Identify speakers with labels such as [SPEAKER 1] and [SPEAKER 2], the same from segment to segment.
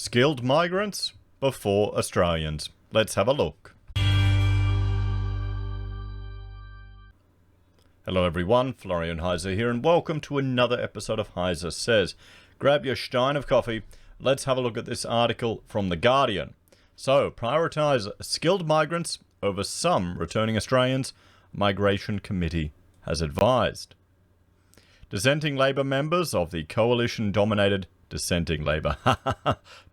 [SPEAKER 1] Skilled migrants before Australians. Let's have a look. Hello everyone, Florian.Heise here, and welcome to another episode of HeiseSays. Grab your stein of coffee. Let's have a look at this article from The Guardian. So, prioritise skilled migrants over some returning Australians, Migration Committee has advised. Dissenting Labor members of the coalition-dominated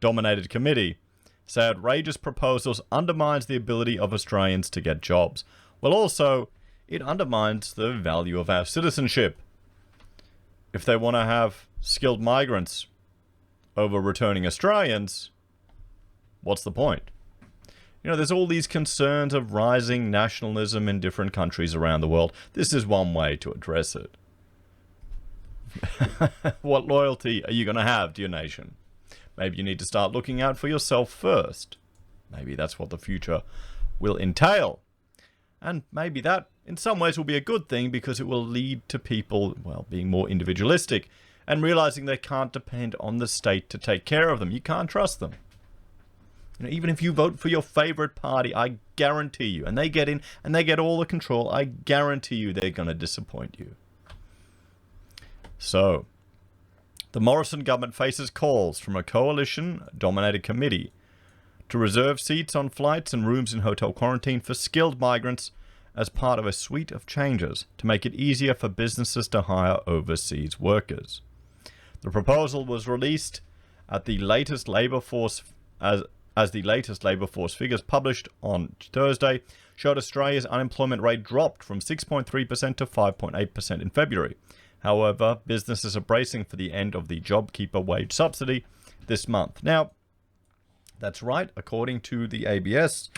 [SPEAKER 1] dominated committee say outrageous proposals undermines the ability of Australians to get jobs. Well, also, it undermines the value of our citizenship. If they want to have skilled migrants over returning Australians, what's the point? You know, there's all these concerns of rising nationalism in different countries around the world. This is one way to address it. What loyalty are you going to have to your nation? Maybe you need to start looking out for yourself first. Maybe that's what the future will entail. And maybe that, in some ways, will be a good thing because it will lead to people, well, being more individualistic and realizing they can't depend on the state to take care of them. You can't trust them. You know, even if you vote for your favorite party, I guarantee you, and they get in and they get all the control, I guarantee you they're going to disappoint you. So, the Morrison government faces calls from a coalition-dominated committee to reserve seats on flights and rooms in hotel quarantine for skilled migrants as part of a suite of changes to make it easier for businesses to hire overseas workers. The proposal was released at the latest labour force as the latest labour force figures published on Thursday showed Australia's unemployment rate dropped from 6.3% to 5.8% in February. However, businesses are bracing for the end of the JobKeeper wage subsidy this month. Now, that's right, according to the ABS,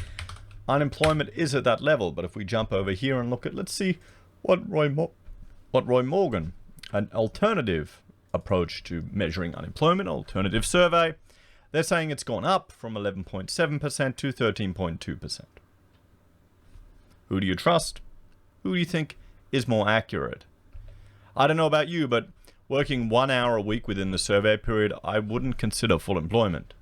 [SPEAKER 1] unemployment is at that level. But if we jump over here and look at, let's see what Roy Morgan, an alternative approach to measuring unemployment, alternative survey, they're saying it's gone up from 11.7% to 13.2%. Who do you trust? Who do you think is more accurate? I don't know about you, but working 1 hour a week within the survey period, I wouldn't consider full employment.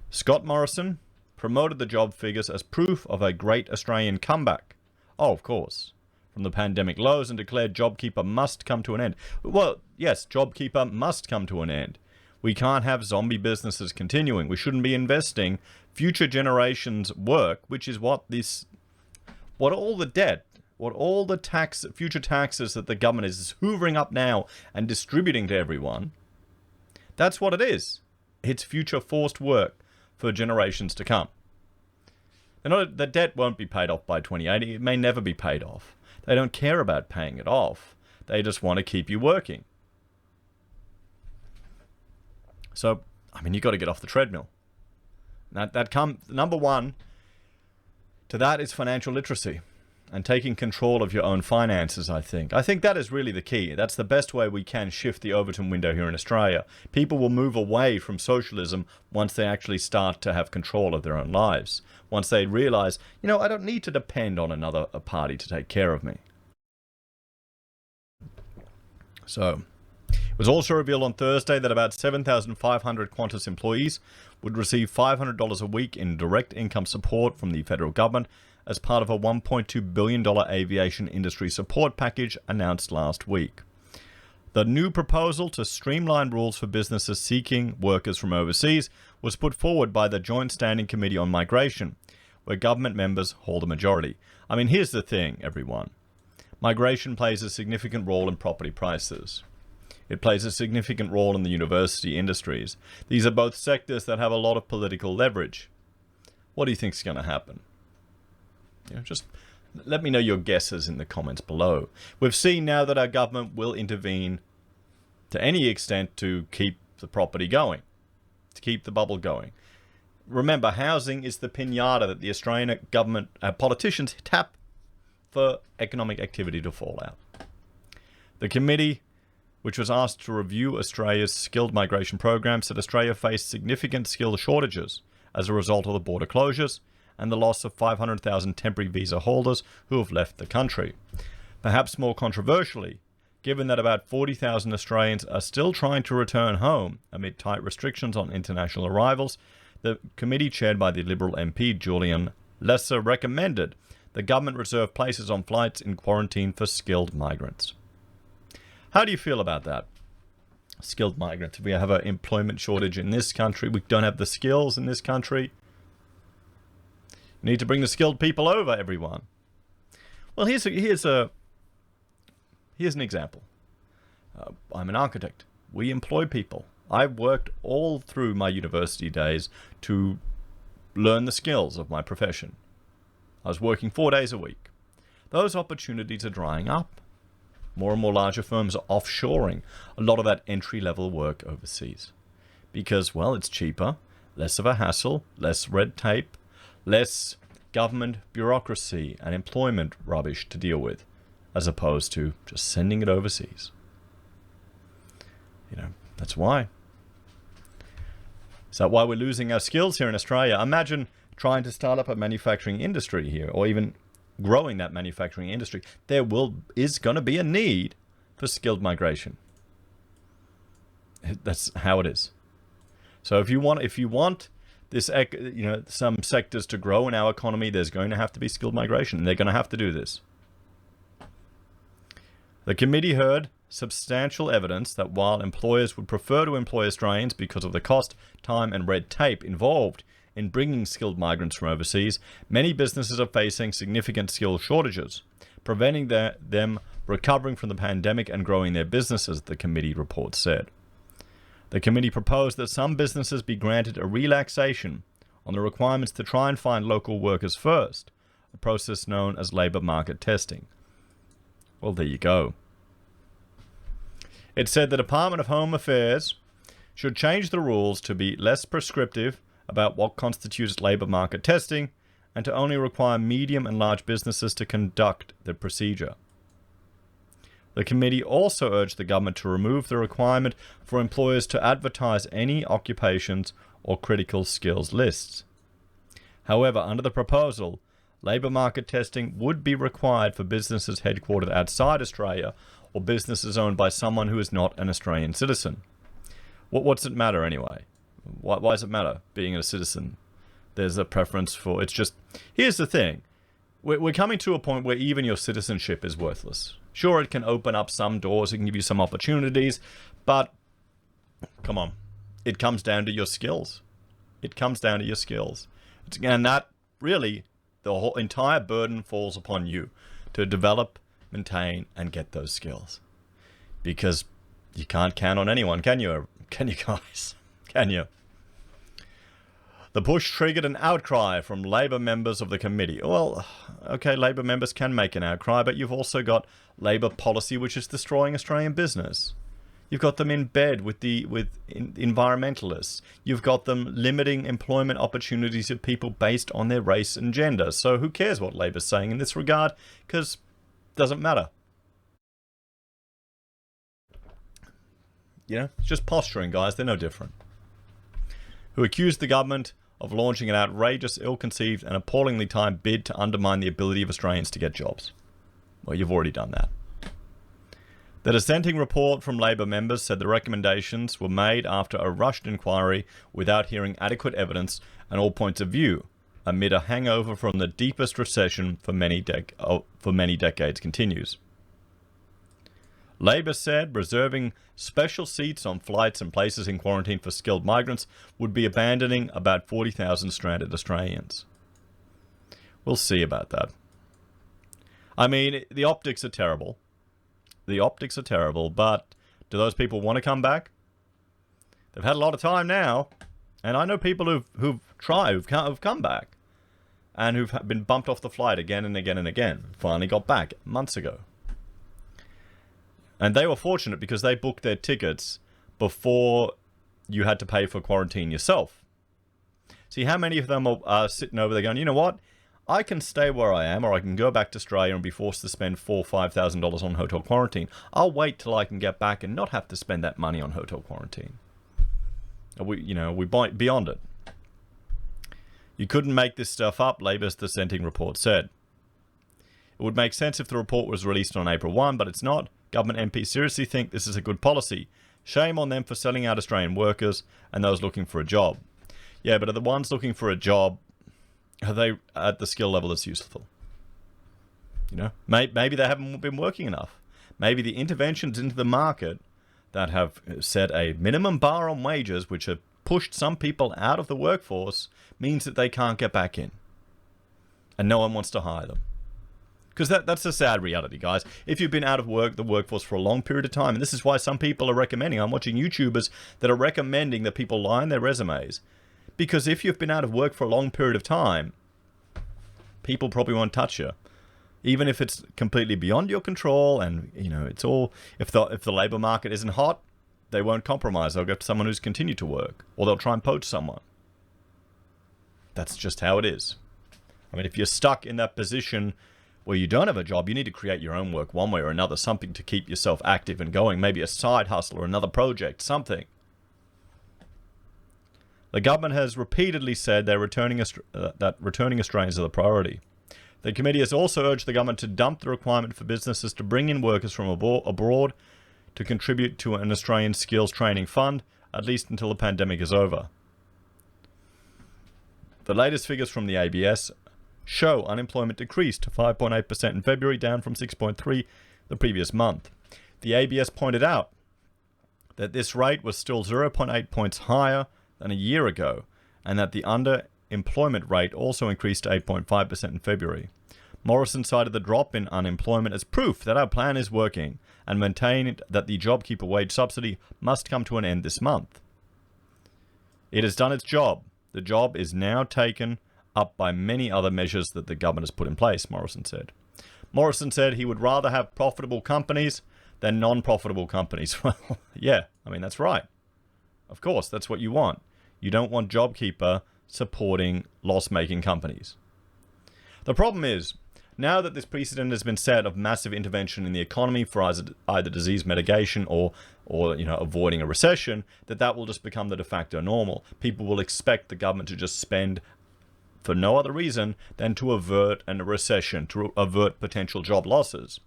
[SPEAKER 1] Scott Morrison promoted the job figures as proof of a great Australian comeback. Oh, of course. From the pandemic lows, and declared JobKeeper must come to an end. Well, yes, JobKeeper must come to an end. We can't have zombie businesses continuing. We shouldn't be investing future generations' work, which is what all the debt, what all the future taxes that the government is hoovering up now and distributing to everyone, that's what it is. It's future forced work for generations to come. The debt won't be paid off by 2080. It may never be paid off. They don't care about paying it off. They just want to keep you working. So, I mean, you've got to get off the treadmill. Number one to that is financial literacy and taking control of your own finances, I think. I think that is really the key. That's the best way we can shift the Overton window here in Australia. People will move away from socialism once they actually start to have control of their own lives. Once they realize, you know, I don't need to depend on a party to take care of me. So, it was also revealed on Thursday that about 7,500 Qantas employees would receive $500 a week in direct income support from the federal government as part of a $1.2 billion aviation industry support package announced last week. The new proposal to streamline rules for businesses seeking workers from overseas was put forward by the Joint Standing Committee on Migration, where government members hold a majority. I mean, here's the thing, everyone. Migration plays a significant role in property prices. It plays a significant role in the university industries. These are both sectors that have a lot of political leverage. What do you think is going to happen? You know, just let me know your guesses in the comments below. We've seen now that our government will intervene to any extent to keep the property going, to keep the bubble going. Remember, housing is the piñata that the Australian government, politicians tap for economic activity to fall out. The committee, which was asked to review Australia's skilled migration program, said Australia faced significant skill shortages as a result of the border closures and the loss of 500,000 temporary visa holders who have left the country. Perhaps more controversially, given that about 40,000 Australians are still trying to return home amid tight restrictions on international arrivals. The committee, chaired by the Liberal MP Julian Lesser, recommended the government reserve places on flights in quarantine for skilled migrants. How do you feel about that? Skilled migrants. If we have an employment shortage in this country, we don't have the skills in this country. We need to bring the skilled people over, everyone. Well, here's an example. I'm an architect. We employ people. I've worked all through my university days to learn the skills of my profession. I was working 4 days a week. Those opportunities are drying up. More and more larger firms are offshoring a lot of that entry-level work overseas. Because, well, it's cheaper, less of a hassle, less red tape, less government bureaucracy and employment rubbish to deal with, as opposed to just sending it overseas. You know, that's why. Is that why we're losing our skills here in Australia? Imagine trying to start up a manufacturing industry here, or even growing that manufacturing industry. There is going to be a need for skilled migration. That's how it is. So if you want this, some sectors to grow in our economy, there's going to have to be skilled migration, and they're going to have to do this. The committee heard substantial evidence that while employers would prefer to employ Australians because of the cost, time, and red tape involved in bringing skilled migrants from overseas, many businesses are facing significant skill shortages, preventing them recovering from the pandemic and growing their businesses, the committee report said. The committee proposed that some businesses be granted a relaxation on the requirements to try and find local workers first, a process known as labour market testing. Well, there you go. It said the Department of Home Affairs should change the rules to be less prescriptive about what constitutes labour market testing and to only require medium and large businesses to conduct the procedure. The committee also urged the government to remove the requirement for employers to advertise any occupations or critical skills lists. However, under the proposal, labour market testing would be required for businesses headquartered outside Australia or businesses owned by someone who is not an Australian citizen. What's it matter anyway? Why does it matter being a citizen? There's a preference for... It's just... Here's the thing. We're coming to a point where even your citizenship is worthless. Sure, it can open up some doors, it can give you some opportunities, but come on. It comes down to your skills. It comes down to your skills. And that really, the whole entire burden falls upon you to develop, maintain, and get those skills. Because you can't count on anyone, can you? Can you guys? Can you? The push triggered an outcry from Labor members of the committee. Well, okay, Labor members can make an outcry, but you've also got Labor policy which is destroying Australian business. You've got them in bed with environmentalists. You've got them limiting employment opportunities of people based on their race and gender. So who cares what Labor's saying in this regard? Because it doesn't matter. You know, it's just posturing, guys. They're no different. Who accused the government of launching an outrageous, ill-conceived and appallingly timed bid to undermine the ability of Australians to get jobs. Well, you've already done that. The dissenting report from Labor members said the recommendations were made after a rushed inquiry without hearing adequate evidence and all points of view, amid a hangover from the deepest recession for many decades continues. Labor said reserving special seats on flights and places in quarantine for skilled migrants would be abandoning about 40,000 stranded Australians. We'll see about that. I mean, the optics are terrible. The optics are terrible, but do those people want to come back? They've had a lot of time now, and I know people who've come back, and who've been bumped off the flight again and again and again. Finally got back months ago. And they were fortunate because they booked their tickets before you had to pay for quarantine yourself. See, how many of them are sitting over there going, you know what? I can stay where I am, or I can go back to Australia and be forced to spend $4,000 or $5,000 on hotel quarantine. I'll wait till I can get back and not have to spend that money on hotel quarantine. We're beyond it. You couldn't make this stuff up, Labor's dissenting report said. It would make sense if the report was released on April 1, but it's not. Government MPs seriously think this is a good policy. Shame on them for selling out Australian workers and those looking for a job. Yeah, but are the ones looking for a job, are they at the skill level that's useful? You know, maybe they haven't been working enough. Maybe the interventions into the market that have set a minimum bar on wages, which have pushed some people out of the workforce, means that they can't get back in. And no one wants to hire them. Because that's a sad reality, guys. If you've been out of the workforce for a long period of time, and this is why some people are recommending, I'm watching YouTubers that are recommending that people line their resumes. Because if you've been out of work for a long period of time, people probably won't touch you. Even if it's completely beyond your control and, you know, it's all, if the labor market isn't hot, they won't compromise. They'll go to someone who's continued to work, or they'll try and poach someone. That's just how it is. I mean, if you're stuck in that position where you don't have a job, you need to create your own work one way or another, something to keep yourself active and going, maybe a side hustle or another project, something. The government has repeatedly said that returning Australians are the priority. The committee has also urged the government to dump the requirement for businesses to bring in workers from abroad to contribute to an Australian skills training fund, at least until the pandemic is over. The latest figures from the ABS show unemployment decreased to 5.8% in February, down from 6.3% the previous month. The ABS pointed out that this rate was still 0.8 points higher than a year ago, and that the underemployment rate also increased to 8.5% in February. Morrison cited the drop in unemployment as proof that our plan is working, and maintained that the JobKeeper wage subsidy must come to an end this month. It has done its job. The job is now taken up by many other measures that the government has put in place, Morrison said. Morrison said he would rather have profitable companies than non-profitable companies. Well, yeah, I mean, that's right. Of course, that's what you want. You don't want JobKeeper supporting loss-making companies. The problem is, now that this precedent has been set of massive intervention in the economy for either disease mitigation or avoiding a recession, that will just become the de facto normal. People will expect the government to just spend for no other reason than to avert a recession, to avert potential job losses.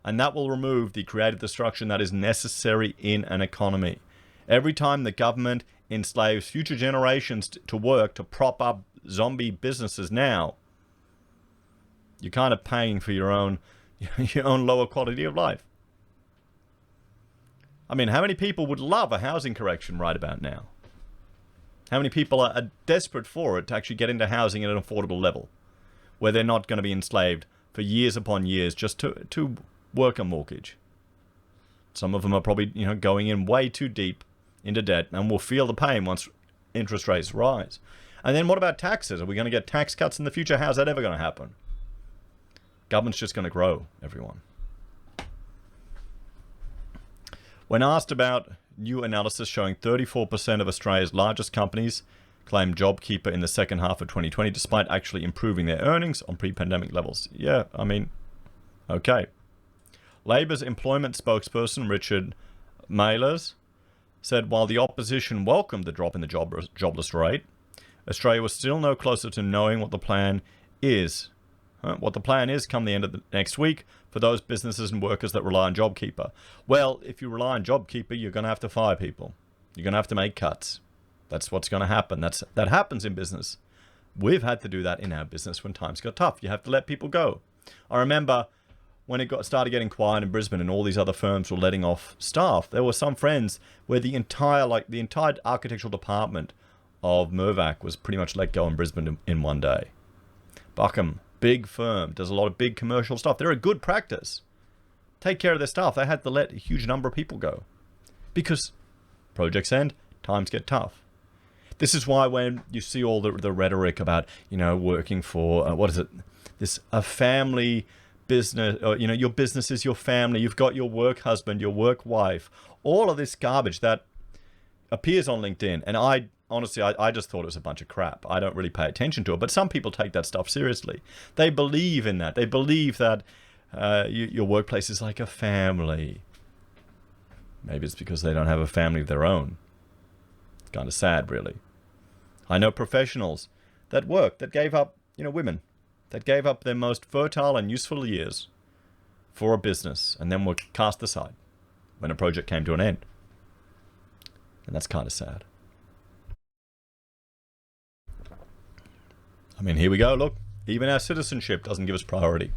[SPEAKER 1] And that will remove the creative destruction that is necessary in an economy. Every time the government enslaves future generations to work to prop up zombie businesses now, you're kind of paying for your own lower quality of life. I mean, how many people would love a housing correction right about now? How many people are desperate for it to actually get into housing at an affordable level, where they're not going to be enslaved for years upon years just to work a mortgage? Some of them are probably going in way too deep into debt and will feel the pain once interest rates rise. And then what about taxes? Are we going to get tax cuts in the future? How's that ever going to happen? Government's just going to grow, everyone. When asked about new analysis showing 34% of Australia's largest companies claimed JobKeeper in the second half of 2020, despite actually improving their earnings on pre-pandemic levels. Yeah, I mean, okay. Labor's employment spokesperson, Richard Maylers, said while the opposition welcomed the drop in the jobless rate, Australia was still no closer to knowing what the plan is. What the plan is come the end of the next week for those businesses and workers that rely on JobKeeper. Well, if you rely on JobKeeper, you're going to have to fire people. You're going to have to make cuts. That's what's going to happen. That happens in business. We've had to do that in our business when times got tough. You have to let people go. I remember when it started getting quiet in Brisbane and all these other firms were letting off staff, there were some friends where the entire architectural department of Mirvac was pretty much let go in Brisbane in one day. Buckham, big firm, does a lot of big commercial stuff. They're a good practice. Take care of their staff. They had to let a huge number of people go because projects end, times get tough. This is why when you see all the rhetoric about, working for, a family business, or, your business is your family, you've got your work husband, your work wife, all of this garbage that appears on LinkedIn. And honestly, I just thought it was a bunch of crap. I don't really pay attention to it, but some people take that stuff seriously. They believe in that. They believe that your workplace is like a family. Maybe it's because they don't have a family of their own. It's kind of sad, really. I know professionals that gave up, women, that gave up their most fertile and useful years for a business and then were cast aside when a project came to an end. And that's kind of sad. I mean, here we go. Look, even our citizenship doesn't give us priority.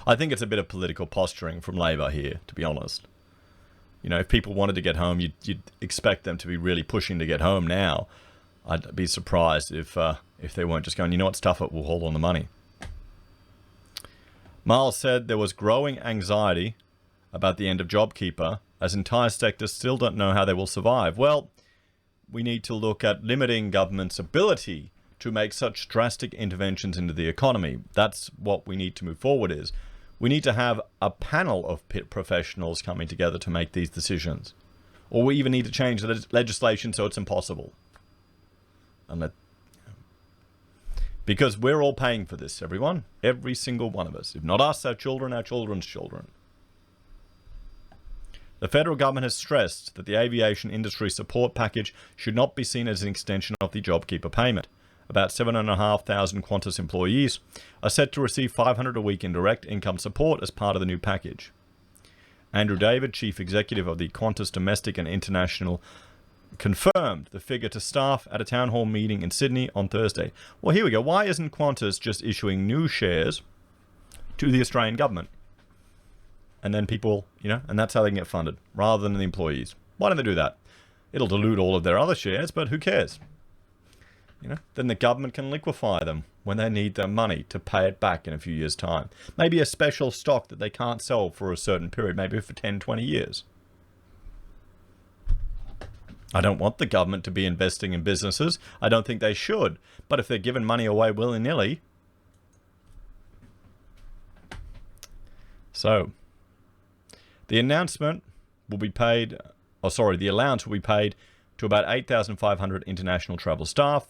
[SPEAKER 1] I think it's a bit of political posturing from Labor here, to be honest. You know, if people wanted to get home, you'd expect them to be really pushing to get home now. I'd be surprised if they weren't just going, you know what, stuff it, we'll hold on the money. Miles said there was growing anxiety about the end of JobKeeper, as entire sectors still don't know how they will survive. Well, we need to look at limiting government's ability to make such drastic interventions into the economy. That's what we need to move forward is. We need to have a panel of professionals coming together to make these decisions. Or we even need to change the legislation so it's impossible. Because we're all paying for this, everyone. Every single one of us. If not us, our children, our children's children. The federal government has stressed that the aviation industry support package should not be seen as an extension of the JobKeeper payment. About 7,500 Qantas employees are set to receive $500 a week in direct income support as part of the new package. Andrew David, Chief Executive of the Qantas Domestic and International, confirmed the figure to staff at a town hall meeting in Sydney on Thursday. Well, here we go. Why isn't Qantas just issuing new shares to the Australian government? And then people, and that's how they can get funded, rather than the employees. Why don't they do that? It'll dilute all of their other shares, but who cares? Then the government can liquefy them when they need their money to pay it back in a few years' time. Maybe a special stock that they can't sell for a certain period, maybe for 10, 20 years. I don't want the government to be investing in businesses. I don't think they should. But if they're giving money away willy-nilly... So, the announcement will be paid... the allowance will be paid to about 8,500 international travel staff,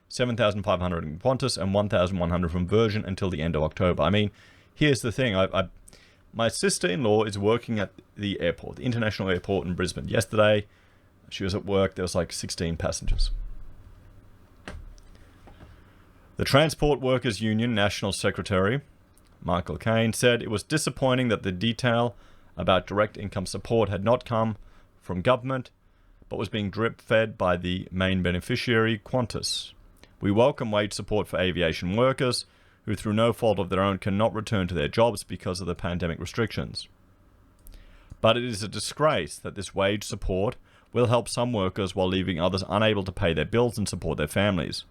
[SPEAKER 1] 7,500 in Qantas, and 1,100 from Virgin until the end of October. I mean, here's the thing. My sister-in-law is working at the airport, the international airport in Brisbane. Yesterday, she was at work. There was like 16 passengers. The Transport Workers Union National Secretary, Michael Caine, said it was disappointing that the detail about direct income support had not come from government, but was being drip-fed by the main beneficiary, Qantas. We welcome wage support for aviation workers who, through no fault of their own, cannot return to their jobs because of the pandemic restrictions. But it is a disgrace that this wage support will help some workers while leaving others unable to pay their bills and support their families.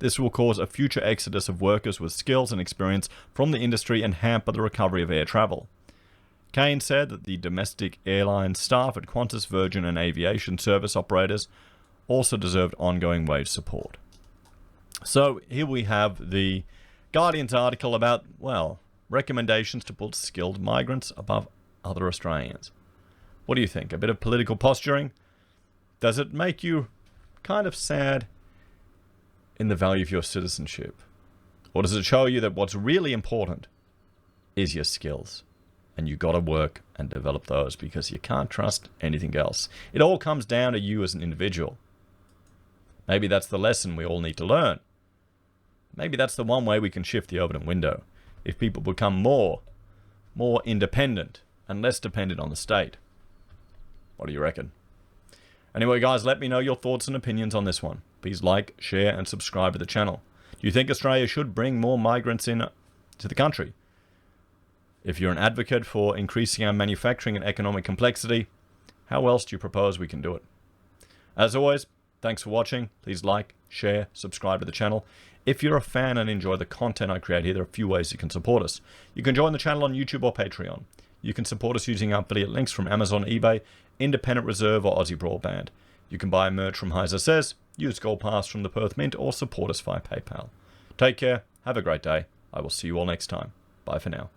[SPEAKER 1] This will cause a future exodus of workers with skills and experience from the industry and hamper the recovery of air travel. Caine said that the domestic airline staff at Qantas, Virgin and aviation service operators also deserved ongoing wage support. So here we have the Guardian's article about, recommendations to put skilled migrants above other Australians. What do you think? A bit of political posturing? Does it make you kind of sad in the value of your citizenship? Or does it show you that what's really important is your skills? And you got to work and develop those because you can't trust anything else. It all comes down to you as an individual. Maybe that's the lesson we all need to learn. Maybe that's the one way we can shift the open window. If people become more independent and less dependent on the state. What do you reckon? Anyway, guys, let me know your thoughts and opinions on this one. Please like, share, and subscribe to the channel. Do you think Australia should bring more migrants in to the country? If you're an advocate for increasing our manufacturing and economic complexity, how else do you propose we can do it? As always, thanks for watching. Please like, share, subscribe to the channel. If you're a fan and enjoy the content I create here, there are a few ways you can support us. You can join the channel on YouTube or Patreon. You can support us using affiliate links from Amazon, eBay, Independent Reserve, or AussieBroadband. You can buy merch from HeiseSays, use Gold Pass from the Perth Mint, or support us via PayPal. Take care. Have a great day. I will see you all next time. Bye for now.